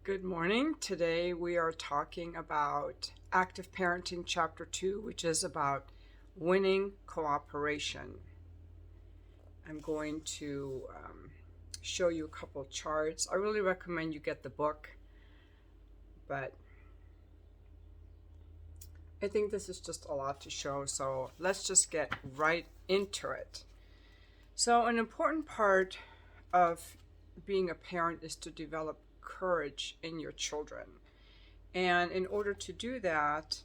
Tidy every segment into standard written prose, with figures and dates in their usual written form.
Good morning. Today we are talking about Active Parenting Chapter 2, which is about winning cooperation. I'm going to show you a couple of charts. I really recommend you get the book, but I think this is just a lot to show, so let's just get right into it. So an important part of being a parent is to develop courage in your children. And in order to do that,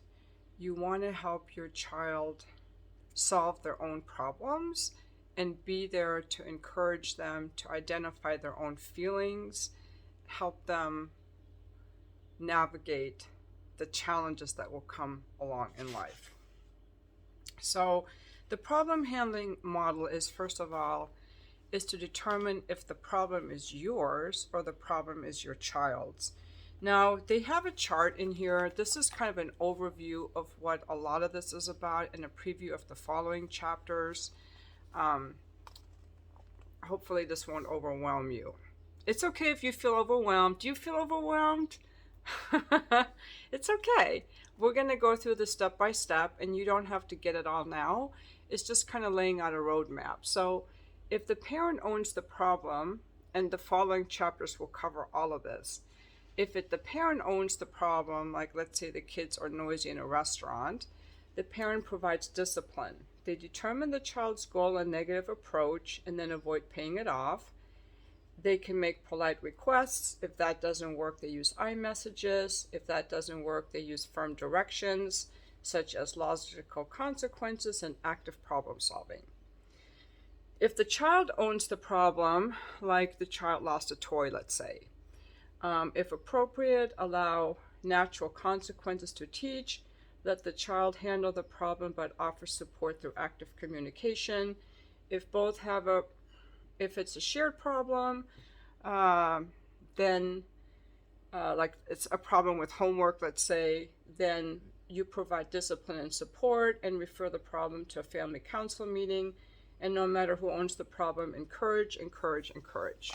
you want to help your child solve their own problems and be there to encourage them to identify their own feelings, help them navigate the challenges that will come along in life. So the problem handling model is, first of all, is to determine if the problem is yours or the problem is your child's. Now, they have a chart in here. This is kind of an overview of what a lot of this is about and a preview of the following chapters. Hopefully this won't overwhelm you. It's okay if you feel overwhelmed. Do you feel overwhelmed? It's okay. We're going to go through this step by step, and you don't have to get it all now. It's just kind of laying out a roadmap. So if the parent owns the problem, and the following chapters will cover all of this, if the parent owns the problem, like let's say the kids are noisy in a restaurant, the parent provides discipline. They determine the child's goal and negative approach and then avoid paying it off. They can make polite requests. If that doesn't work, they use iMessages. If that doesn't work, they use firm directions, such as logical consequences and active problem solving. If the child owns the problem, like the child lost a toy, let's say, if appropriate, allow natural consequences to teach. Let the child handle the problem, but offer support through active communication. If it's a shared problem, then like it's a problem with homework, let's say, then you provide discipline and support and refer the problem to a family council meeting. And no matter who owns the problem, encourage, encourage, encourage.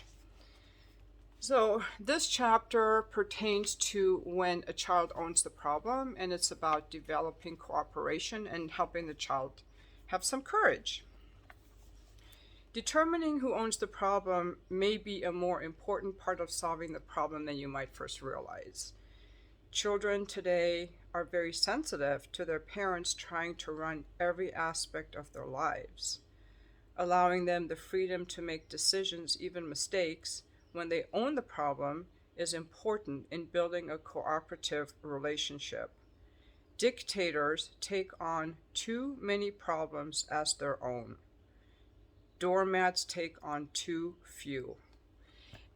So this chapter pertains to when a child owns the problem, and it's about developing cooperation and helping the child have some courage. Determining who owns the problem may be a more important part of solving the problem than you might first realize. Children today are very sensitive to their parents trying to run every aspect of their lives. Allowing them the freedom to make decisions, even mistakes, when they own the problem is important in building a cooperative relationship. Dictators take on too many problems as their own. Doormats take on too few.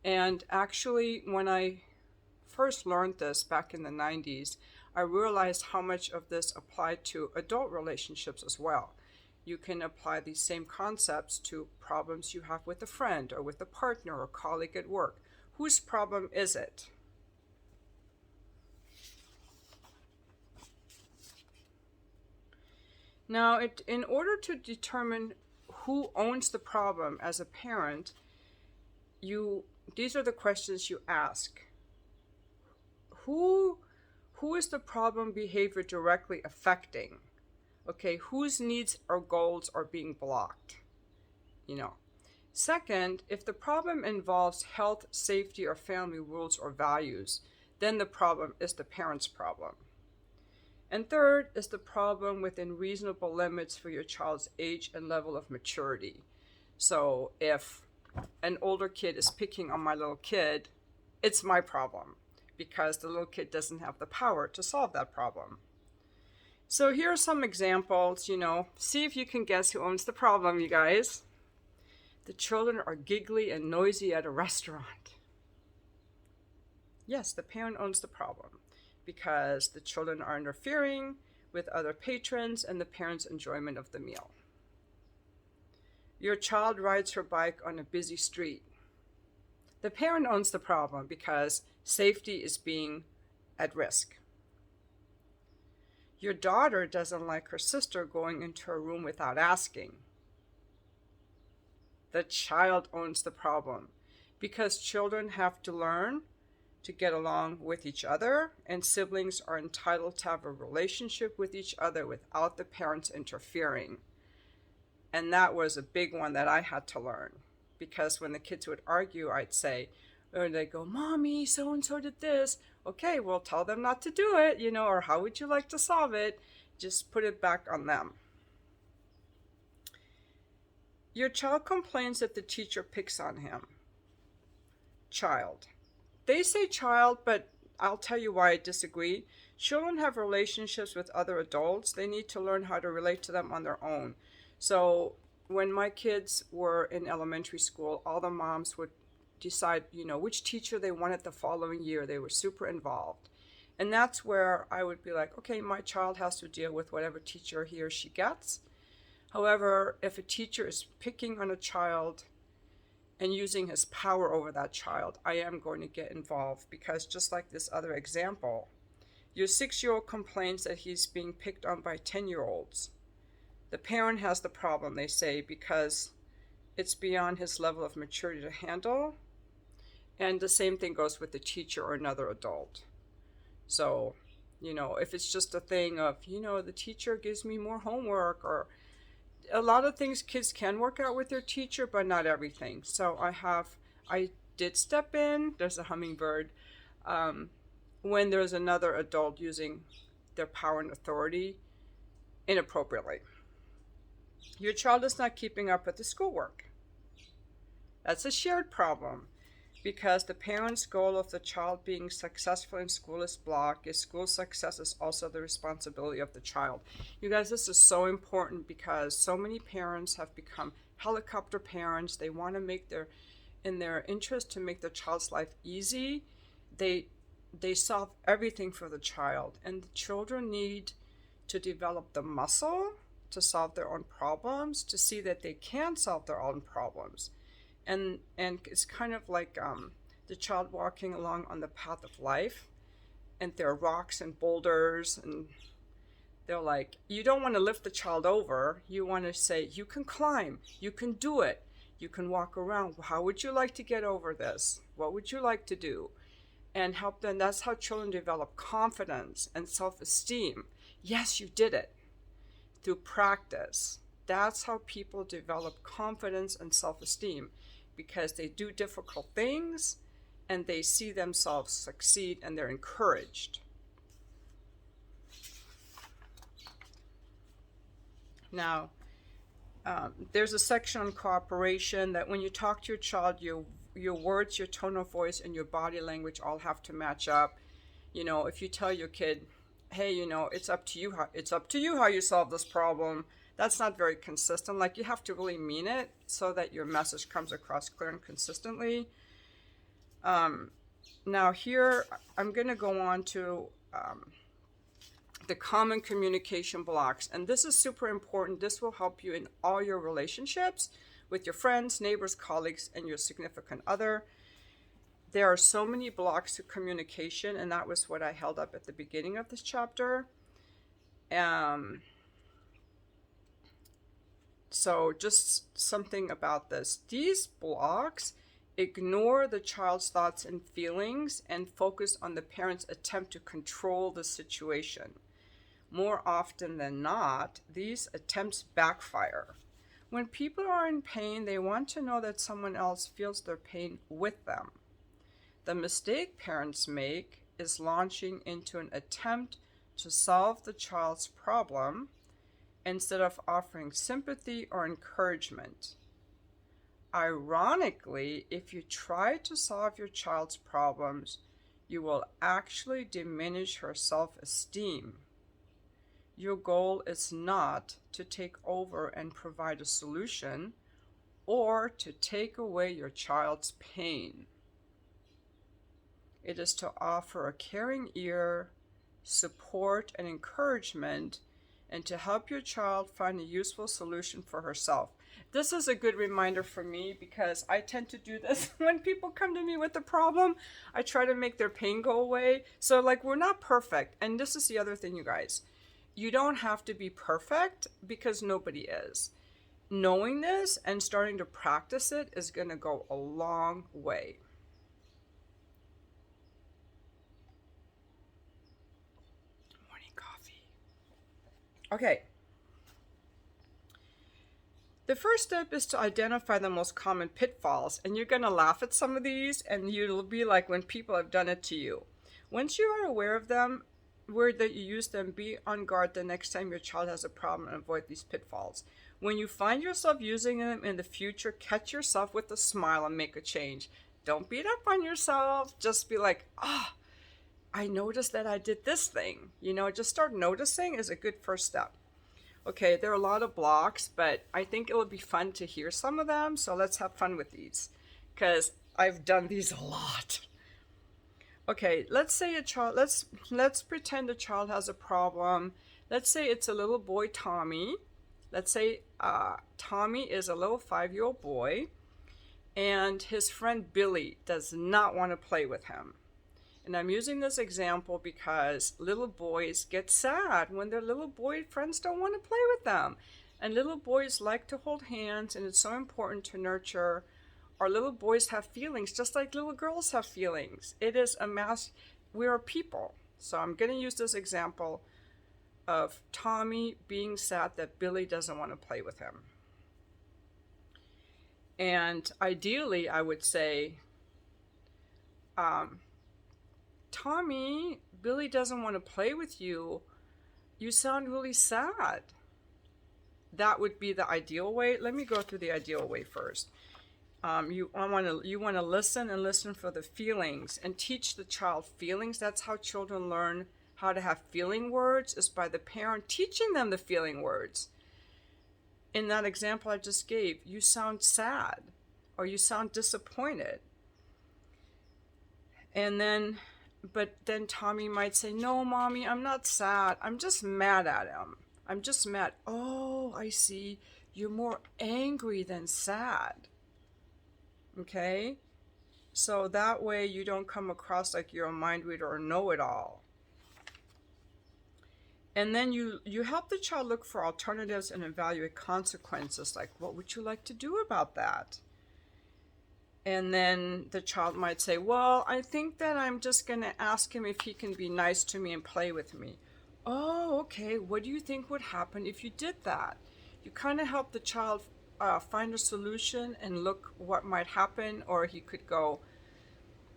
And actually, when I first learned this back in the 90s, I realized how much of this applied to adult relationships as well. You can apply these same concepts to problems you have with a friend or with a partner or colleague at work. Whose problem is it? Now, in order to determine who owns the problem as a parent, these are the questions you ask. Who is the problem behavior directly affecting? Okay, whose needs or goals are being blocked? Second, if the problem involves health, safety, or family rules or values, then the problem is the parent's problem. And third, is the problem within reasonable limits for your child's age and level of maturity? So if an older kid is picking on my little kid, it's my problem because the little kid doesn't have the power to solve that problem. So here are some examples, see if you can guess who owns the problem, you guys. The children are giggly and noisy at a restaurant. Yes, the parent owns the problem because the children are interfering with other patrons and the parent's enjoyment of the meal. Your child rides her bike on a busy street. The parent owns the problem because safety is being at risk. Your daughter doesn't like her sister going into her room without asking. The child owns the problem because children have to learn to get along with each other, and siblings are entitled to have a relationship with each other without the parents interfering. And that was a big one that I had to learn, because when the kids would argue, I'd say, or they'd go, Mommy, so and so did this. Okay, well, tell them not to do it, or how would you like to solve it? Just put it back on them. Your child complains if the teacher picks on him. Child. They say child, but I'll tell you why I disagree. Children have relationships with other adults. They need to learn how to relate to them on their own. So when my kids were in elementary school, all the moms would decide, which teacher they wanted the following year. They were super involved. And that's where I would be like, okay, my child has to deal with whatever teacher he or she gets. However, if a teacher is picking on a child and using his power over that child, I am going to get involved, because just like this other example, your 6-year-old complains that he's being picked on by 10-year-olds. The parent has the problem, they say, because it's beyond his level of maturity to handle. And the same thing goes with the teacher or another adult. So, if it's just a thing of, the teacher gives me more homework, or a lot of things kids can work out with their teacher, but not everything. So I did step in, there's a hummingbird, when there's another adult using their power and authority inappropriately. Your child is not keeping up with the schoolwork. That's a shared problem, because the parent's goal of the child being successful in school is blocked. Is school success is also the responsibility of the child. You guys, this is so important, because so many parents have become helicopter parents. They want to in their interest to make their child's life easy, they solve everything for the child. And the children need to develop the muscle to solve their own problems, to see that they can solve their own problems. And it's kind of like the child walking along on the path of life, and there are rocks and boulders, and they're like, you don't want to lift the child over. You want to say, you can climb, you can do it, you can walk around. How would you like to get over this? What would you like to do? And help them. That's how children develop confidence and self-esteem. Yes, you did it. Through practice. That's how people develop confidence and self-esteem, because they do difficult things and they see themselves succeed and they're encouraged. Now, there's a section on cooperation, that when you talk to your child, your words, your tone of voice, and your body language all have to match up. If you tell your kid, hey, it's up to you how you solve this problem, that's not very consistent. Like, you have to really mean it so that your message comes across clear and consistently. Now here, I'm going to go on to the common communication blocks. And this is super important. This will help you in all your relationships with your friends, neighbors, colleagues, and your significant other. There are so many blocks to communication, and that was what I held up at the beginning of this chapter. So just something about this. These blocks ignore the child's thoughts and feelings and focus on the parent's attempt to control the situation. More often than not, these attempts backfire. When people are in pain, they want to know that someone else feels their pain with them. The mistake parents make is launching into an attempt to solve the child's problem instead of offering sympathy or encouragement. Ironically, if you try to solve your child's problems, you will actually diminish her self-esteem. Your goal is not to take over and provide a solution or to take away your child's pain. It is to offer a caring ear, support, and encouragement, and to help your child find a useful solution for herself. This is a good reminder for me, because I tend to do this when people come to me with a problem. I try to make their pain go away. So we're not perfect. And this is the other thing, you guys. You don't have to be perfect, because nobody is. Knowing this and starting to practice it is going to go a long way. Okay. The first step is to identify the most common pitfalls, and you're going to laugh at some of these, and you'll be like when people have done it to you. Once you are aware of them, aware that you use them, be on guard the next time your child has a problem and avoid these pitfalls. When you find yourself using them in the future, catch yourself with a smile and make a change. Don't beat up on yourself. Just be like, I noticed that I did this thing. Just start noticing is a good first step. Okay, there are a lot of blocks, but I think it will be fun to hear some of them, so let's have fun with these, because I've done these a lot. Okay, let's say let's pretend a child has a problem. Let's say it's a little boy, Tommy. Let's say Tommy is a little 5-year-old boy, and his friend Billy does not want to play with him. And I'm using this example because little boys get sad when their little boy friends don't want to play with them. And little boys like to hold hands, and it's so important to nurture. Our little boys have feelings just like little girls have feelings. It is we are people. So I'm going to use this example of Tommy being sad that Billy doesn't want to play with him. And ideally, I would say, Tommy, Billy doesn't want to play with you. You sound really sad. That would be the ideal way. Let me go through the ideal way first. You want to listen for the feelings and teach the child feelings. That's how children learn how to have feeling words, is by the parent teaching them the feeling words. In that example I just gave, you sound sad or you sound disappointed. But then Tommy might say, no, Mommy, I'm not sad. I'm just mad at him. I'm just mad. Oh, I see. You're more angry than sad. Okay? So that way you don't come across like you're a mind reader or know-it-all. And then you help the child look for alternatives and evaluate consequences, like, what would you like to do about that? And then the child might say, well, I think that I'm just going to ask him if he can be nice to me and play with me. Oh, okay. What do you think would happen if you did that? You kind of help the child find a solution and look what might happen. Or he could go,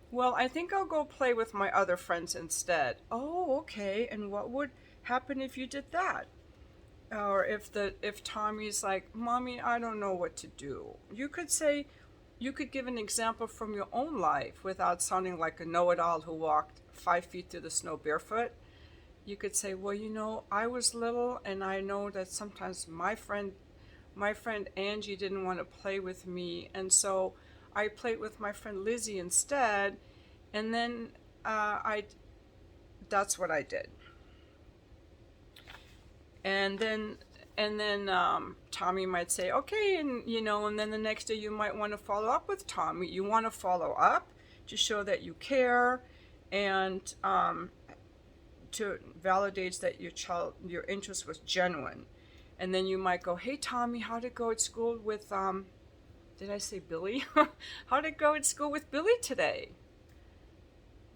well, I think I'll go play with my other friends instead. Oh, okay. And what would happen if you did that? Or if Tommy's like, Mommy, I don't know what to do. You could give an example from your own life without sounding like a know-it-all who walked 5 feet through the snow barefoot. You could say, well, I was little, and I know that sometimes my friend Angie didn't want to play with me, and so I played with my friend Lizzie instead, and then that's what I did. And then Tommy might say, okay, and then the next day you might want to follow up with Tommy. You want to follow up to show that you care, and to validate that your interest was genuine. And then you might go, hey Tommy, how'd it go at school with did I say Billy? How'd it go at school with Billy today?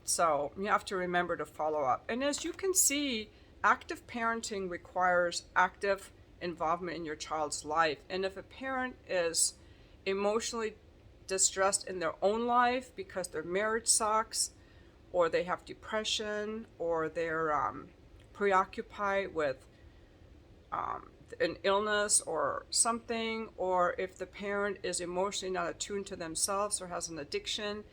So you have to remember to follow up. And as you can see, active parenting requires active involvement in your child's life. And if a parent is emotionally distressed in their own life because their marriage sucks, or they have depression, or they're preoccupied with an illness or something, or if the parent is emotionally not attuned to themselves or has an addiction,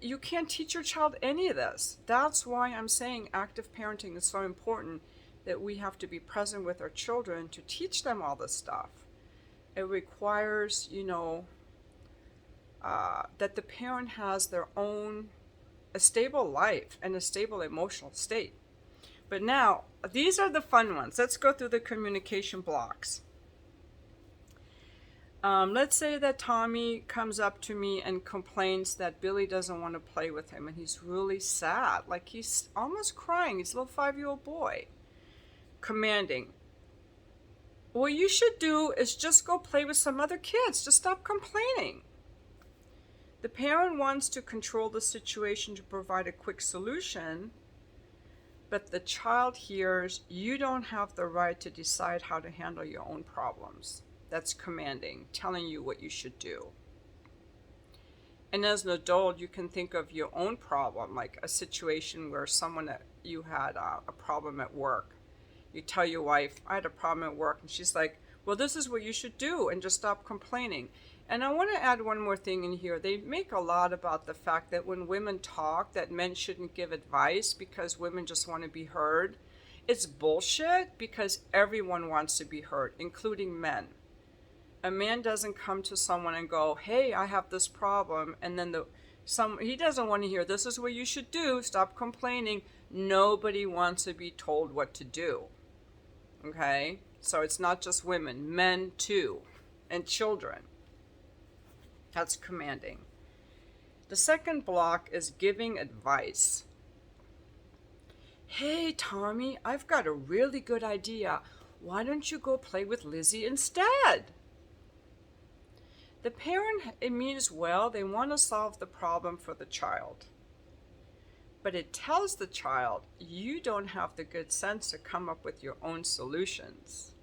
you can't teach your child any of this. That's why I'm saying active parenting is so important, that we have to be present with our children to teach them all this stuff. It requires, that the parent has a stable life and a stable emotional state. But now, these are the fun ones. Let's go through the communication blocks. Let's say that Tommy comes up to me and complains that Billy doesn't want to play with him, and he's really sad, like he's almost crying. He's a little 5-year-old boy. Commanding, what you should do is just go play with some other kids. Just stop complaining. The parent wants to control the situation to provide a quick solution, But the child hears, you don't have the right to decide how to handle your own problems. That's commanding, telling you what you should do. And as an adult, you can think of your own problem, like a situation where you had a problem at work. You tell your wife, I had a problem at work, and she's like, well, this is what you should do, and just stop complaining. And I want to add one more thing in here. They make a lot about the fact that when women talk, that men shouldn't give advice because women just want to be heard. It's bullshit, because everyone wants to be heard, including men. A man doesn't come to someone and go, hey, I have this problem, and then he doesn't want to hear, this is what you should do, stop complaining. Nobody wants to be told what to do. Okay? So it's not just women, men too, and children. That's commanding. The second block is giving advice. Hey, Tommy, I've got a really good idea. Why don't you go play with Lizzie instead? The parent, it means well, they want to solve the problem for the child. But it tells the child, you don't have the good sense to come up with your own solutions.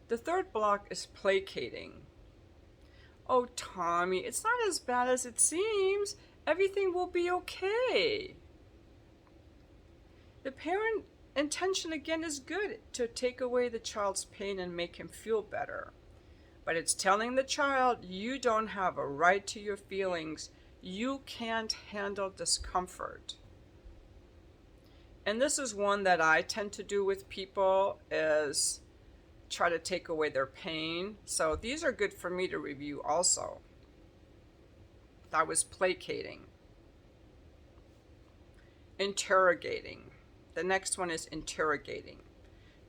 The third block is placating. Oh, Tommy, it's not as bad as it seems. Everything will be okay. The parent intention again is good, to take away the child's pain and make him feel better. But it's telling the child, you don't have a right to your feelings. You can't handle discomfort. And this is one that I tend to do with people, is try to take away their pain. So these are good for me to review also. That was placating. Interrogating. The next one is interrogating.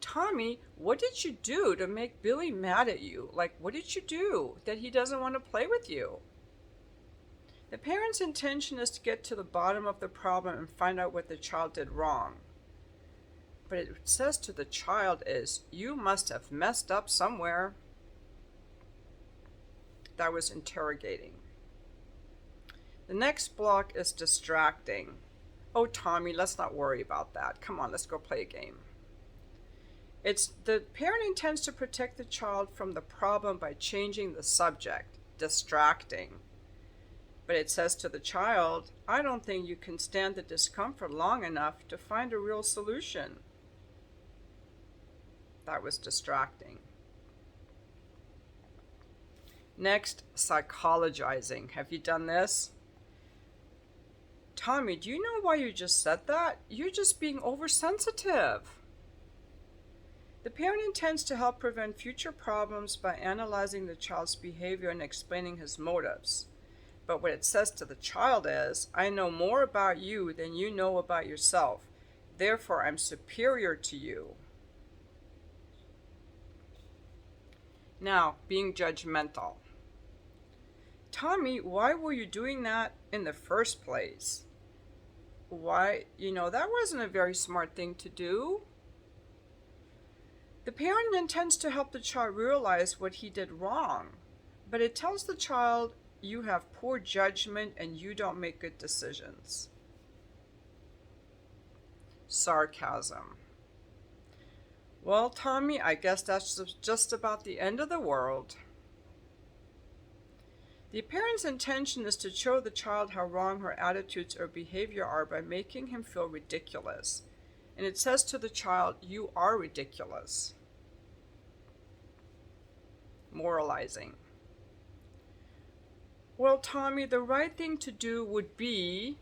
Tommy, what did you do to make Billy mad at you? Like, what did you do that he doesn't want to play with you? The parent's intention is to get to the bottom of the problem and find out what the child did wrong. But it says to the child is, you must have messed up somewhere. That was interrogating. The next block is distracting. Oh, Tommy, let's not worry about that. Come on, let's go play a game. It's the parent intends to protect the child from the problem by changing the subject, distracting. But it says to the child, I don't think you can stand the discomfort long enough to find a real solution. That was distracting. Next, psychologizing. Have you done this? Tommy, do you know why you just said that? You're just being oversensitive. The parent intends to help prevent future problems by analyzing the child's behavior and explaining his motives. But what it says to the child is, I know more about you than you know about yourself. Therefore, I'm superior to you. Now, being judgmental. Tommy, why were you doing that in the first place? Why, that wasn't a very smart thing to do. The parent intends to help the child realize what he did wrong, but it tells the child, you have poor judgment and you don't make good decisions. Sarcasm. Well, Tommy, I guess that's just about the end of the world. The parent's intention is to show the child how wrong her attitudes or behavior are by making him feel ridiculous. And it says to the child, you are ridiculous. Moralizing. Well, Tommy, the right thing to do would be,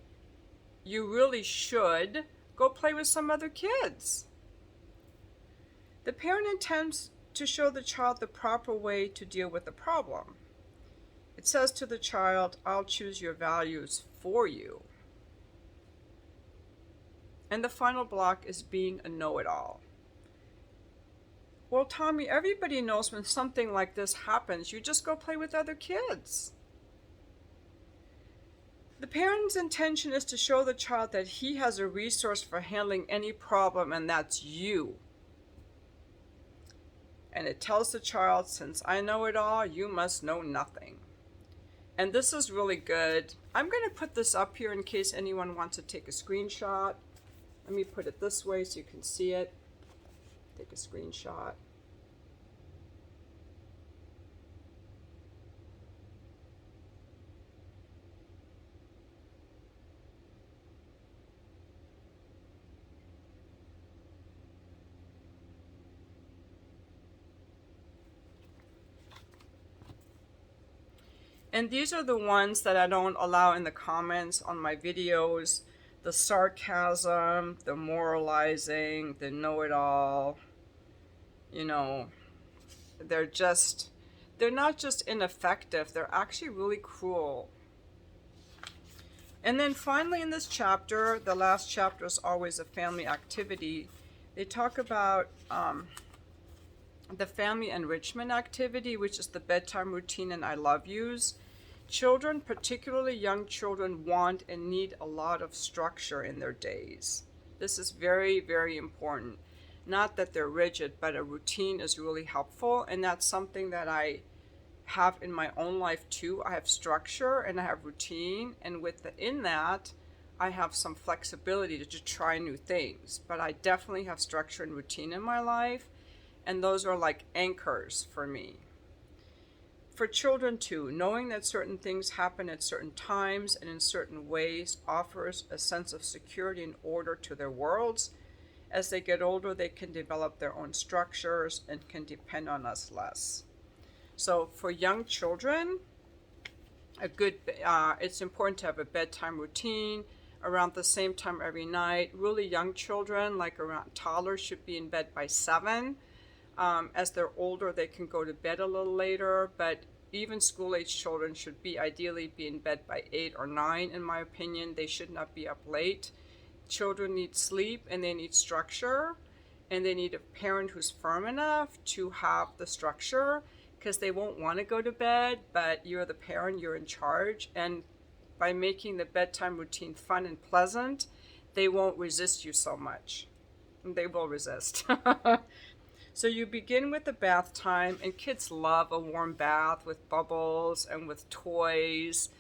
you really should go play with some other kids. The parent intends to show the child the proper way to deal with the problem. It says to the child, I'll choose your values for you. And the final block is being a know-it-all. Well, Tommy, everybody knows when something like this happens, you just go play with other kids. The parent's intention is to show the child that he has a resource for handling any problem, and that's you. And it tells the child, since I know it all, you must know nothing. And this is really good. I'm going to put this up here in case anyone wants to take a screenshot. Let me put it this way so you can see it. Take a screenshot. And these are the ones that I don't allow in the comments on my videos. The sarcasm, the moralizing, the know-it-all. You know, they're not just ineffective, they're actually really cruel. And then finally in this chapter, the last chapter is always a family activity. They talk about the family enrichment activity, which is the bedtime routine and I love yous. Children, particularly young children, want and need a lot of structure in their days. This is very, very important. Not that they're rigid, but a routine is really helpful, and that's something that I have in my own life too. I have structure and I have routine, and within that, I have some flexibility to try new things. But I definitely have structure and routine in my life, and those are like anchors for me. For children too, knowing that certain things happen at certain times and in certain ways offers a sense of security and order to their worlds. As they get older, they can develop their own structures and can depend on us less. So for young children, it's important to have a bedtime routine around the same time every night. Really young children, like around toddlers, should be in bed by 7. As they're older, they can go to bed a little later, but even school-age children should ideally be in bed by 8 or 9, in my opinion. They should not be up late. Children need sleep and they need structure, and they need a parent who's firm enough to have the structure, because they won't want to go to bed, but you're the parent, you're in charge, and by making the bedtime routine fun and pleasant, they won't resist you so much. They will resist. So you begin with the bath time, and kids love a warm bath with bubbles and with toys.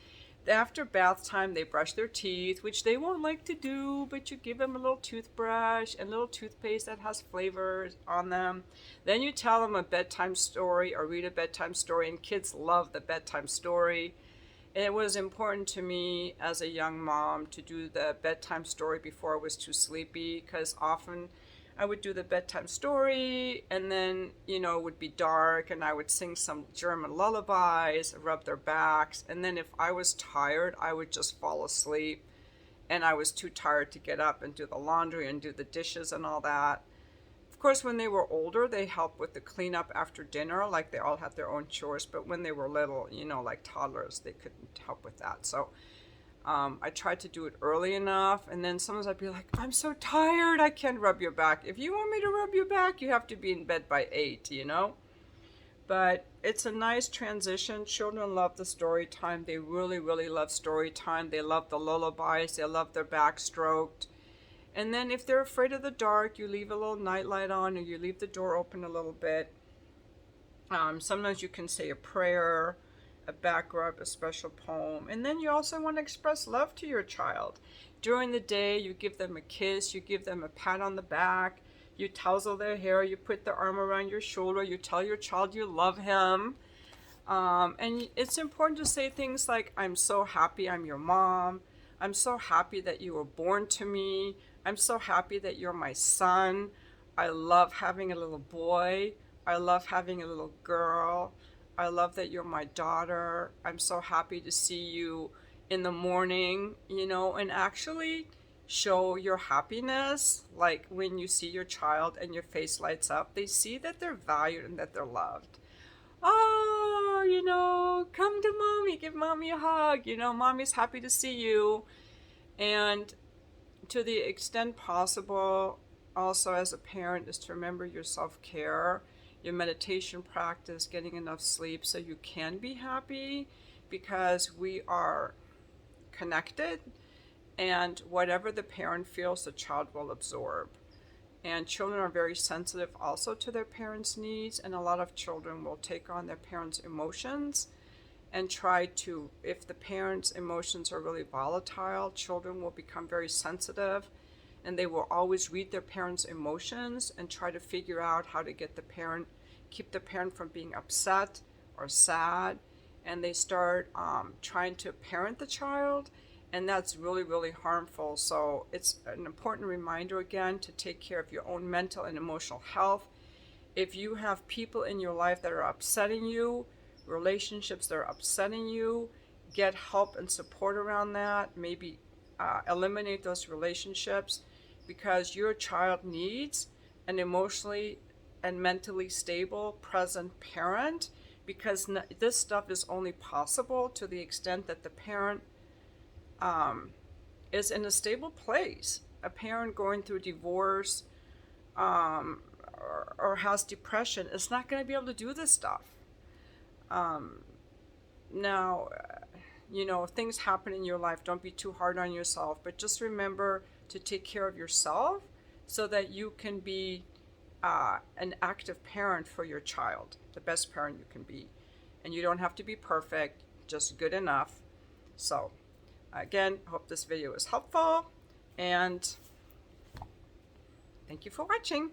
After bath time, they brush their teeth, which they won't like to do, but you give them a little toothbrush and a little toothpaste that has flavors on them. Then you tell them a bedtime story or read a bedtime story, and kids love the bedtime story. And it was important to me as a young mom to do the bedtime story before I was too sleepy, because often I would do the bedtime story, and then, it would be dark, and I would sing some German lullabies, rub their backs, and then if I was tired, I would just fall asleep, and I was too tired to get up and do the laundry and do the dishes and all that. Of course, when they were older, they helped with the cleanup after dinner, like they all had their own chores, but when they were little, like toddlers, they couldn't help with that. So I tried to do it early enough, and then sometimes I'd be like, I'm so tired, I can't rub your back. If you want me to rub your back, you have to be in bed by 8, But it's a nice transition. Children love the story time. They really, really love story time. They love the lullabies. They love their back stroked. And then if they're afraid of the dark, you leave a little nightlight on, or you leave the door open a little bit. Sometimes you can say a prayer, a back rub, a special poem. And then you also want to express love to your child. During the day, you give them a kiss, you give them a pat on the back, you tousle their hair, you put their arm around your shoulder, you tell your child you love him. And it's important to say things like, I'm so happy I'm your mom. I'm so happy that you were born to me. I'm so happy that you're my son. I love having a little boy. I love having a little girl. I love that you're my daughter. I'm so happy to see you in the morning, and actually show your happiness. Like when you see your child and your face lights up, they see that they're valued and that they're loved. Oh, come to mommy, give mommy a hug. Mommy's happy to see you. And to the extent possible, also as a parent, is to remember your self-care, your meditation practice, getting enough sleep so you can be happy, because we are connected, and whatever the parent feels, the child will absorb. And children are very sensitive also to their parents' needs, and a lot of children will take on their parents' emotions and try to, if the parents' emotions are really volatile, children will become very sensitive, and they will always read their parents' emotions and try to figure out how to keep the parent from being upset or sad, and they start trying to parent the child, and that's really, really harmful. So it's an important reminder again to take care of your own mental and emotional health. If you have people in your life that are upsetting you, relationships that are upsetting you, get help and support around that. Maybe eliminate those relationships, because your child needs an emotionally and mentally stable, present parent, because this stuff is only possible to the extent that the parent is in a stable place. A parent going through divorce or has depression is not going to be able to do this stuff. Now, things happen in your life. Don't be too hard on yourself, but just remember to take care of yourself so that you can be an active parent for your child, the best parent you can be. And you don't have to be perfect, just good enough. So, again, hope this video is helpful, and thank you for watching.